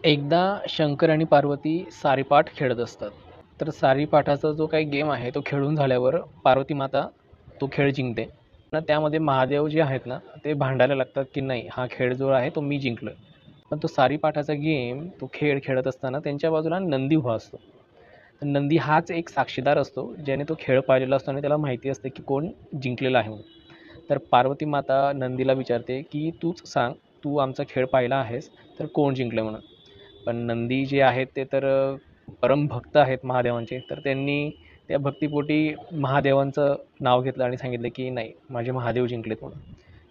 एकदा शंकर आणि पार्वती सारीपाट खेळत असतात. तर सारीपाठाचा जो काही गेम आहे तो खेळून झाल्यावर पार्वती माता तो खेळ जिंकते. पण त्यामध्ये महादेव जे आहेत ना ते भांडायला लागतात की नाही, हा खेळ जो आहे तो मी जिंकलोय. पण तो सारीपाठाचा गेम तो खेळ खेळत असताना त्यांच्या बाजूला नंदी उभा असतो. तर नंदी हाच एक साक्षीदार असतो ज्याने तो खेळ पाहिलेला असतो आणि त्याला माहिती असते की कोण जिंकलेला आहे म्हणून. तर पार्वती माता नंदीला विचारते की तूच सांग, तू आमचा खेळ पाहिला आहेस तर कोण जिंकलं म्हणून. पण नंदी जे आहेत ते तर परमभक्त आहेत महादेवांचे. तर त्यांनी त्या भक्तीपोटी महादेवांचं नाव घेतलं आणि सांगितलं की नाही, माझे महादेव जिंकलेत म्हणून.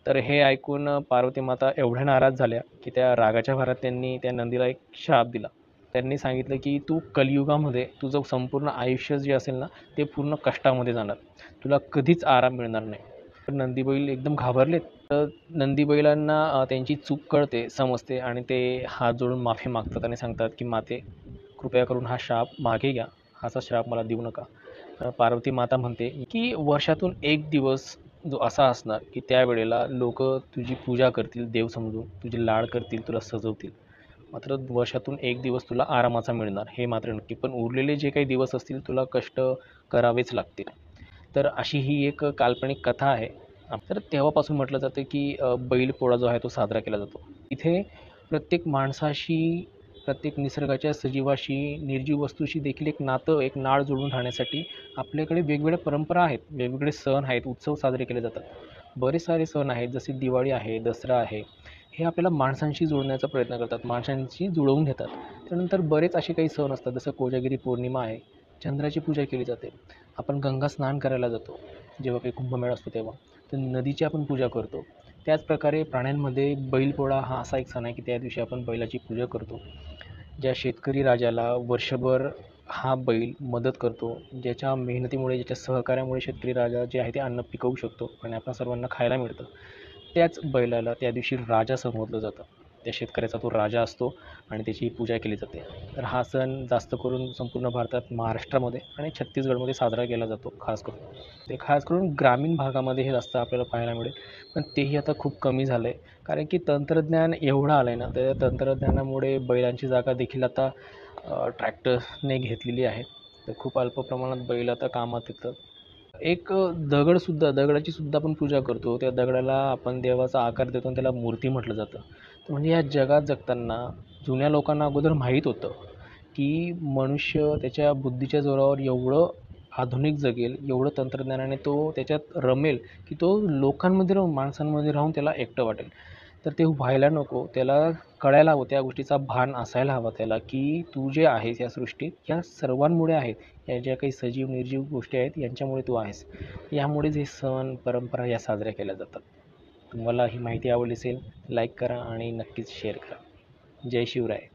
तर हे ऐकून पार्वती माता एवढ्या नाराज झाल्या की त्या रागाच्या भरात त्यांनी त्या नंदीला एक शाप दिला. त्यांनी सांगितलं की तू कलियुगामध्ये तुझं संपूर्ण आयुष्य जे असेल ना ते पूर्ण कष्टामध्ये जाणार, तुला कधीच आराम मिळणार नाही. तर नंदी बैल एकदम घाबरलेत. तर नंदी बैलांना त्यांची चूक कळते, समजते आणि ते हात जोडून माफी मागतात आणि सांगतात की माते, कृपया करून हा शाप मागे घ्या, हाचा श्राप मला देऊ नका. पार्वती माता म्हणते की वर्षातून एक दिवस जो असा असणार की त्यावेळेला लोक तुझी पूजा करतील, देव समजून तुझी लाड करतील, तुला सजवतील. मात्र वर्षातून एक दिवस तुला आरामाचा मिळणार हे मात्र नक्की. पण उरलेले जे काही दिवस असतील तुला कष्ट करावेच लागतील. तर अशी ही एक काल्पनिक कथा आहे. तर तेव्हापासून म्हटलं जातं की बैलपोळा जो आहे तो साजरा केला जातो. इथे प्रत्येक माणसाशी, प्रत्येक निसर्गाच्या सजीवाशी, निर्जीव वस्तूशी देखील एक नातं, एक नाळ जोडून राहण्यासाठी आपल्याकडे वेगवेगळ्या परंपरा आहेत, वेगवेगळे सण आहेत, उत्सव साजरे केले जातात. बरेच सारे सण आहेत, जसे दिवाळी आहे, दसरा आहे. हे आपल्याला माणसांशी जोडण्याचा प्रयत्न करतात, माणसांशी जुळवून घेतात. त्यानंतर बरेच असे काही सण असतात, जसं कोजागिरी पौर्णिमा आहे, चंद्राची पूजा केली जाते. आपण गंगा स्नान करायला जातो, जेव्हा काही कुंभमेळा असतो तेव्हा. तर नदीची आपण पूजा करतो. त्याचप्रकारे प्राण्यांमध्ये बैलपोळा हा असा एक सण आहे की त्या दिवशी आपण बैलाची पूजा करतो. ज्या शेतकरी राजाला वर्षभर हा बैल मदत करतो, ज्याच्या मेहनतीमुळे, ज्याच्या सहकार्यामुळे शेतकरी राजा जे आहे ते अन्न पिकवू शकतो आणि आपण सर्वांना खायला मिळतं, त्याच बैलाला त्या दिवशी राजा संबोधलं जातं. त्या शेतकऱ्याचा तो राजा असतो आणि त्याची पूजा केली जाते. तर हा सण जास्त करून संपूर्ण भारतात, महाराष्ट्रामध्ये आणि छत्तीसगडमध्ये साजरा केला जातो खास करून. ते खास करून ग्रामीण भागामध्ये हे जास्त आपल्याला पाहायला मिळेल. पण तेही आता खूप कमी झालं आहे, कारण की तंत्रज्ञान एवढं आलं आहे ना, त्या तंत्रज्ञानामुळे बैलांची जागा देखील आता ट्रॅक्टरने घेतलेली आहे. तर खूप अल्प प्रमाणात बैल आता कामात येतात. एक दगडाची सुद्धा आपण पूजा करतो. त्या दगडाला आपण देवाचा आकार देतो आणि त्याला मूर्ती म्हटलं जातं. तर म्हणजे या जगात जगताना जुन्या लोकांना अगोदर माहीत होतं की मनुष्य त्याच्या बुद्धीच्या जोरावर एवढं आधुनिक जगेल, एवढं तंत्रज्ञानाने तो त्याच्यात रमेल की तो लोकांमध्ये राहून, माणसांमध्ये राहून त्याला एकटं वाटेल. तर ते व्हायला नको. त्याला कळायला हवं, त्या गोष्टीचा भान असायला हवा त्याला की तू जे आहेस या सृष्टीत या सर्वांमुळे आहे. या ज्या काही सजीव निर्जीव गोष्टी आहेत यांच्यामुळे तू आहेस. यामुळेच हे सण परंपरा या साजऱ्या केल्या जातात. तुम्हाला ही माहिती आवडली असेल, लाईक करा आणि नक्कीच शेअर करा. जय शिवराय.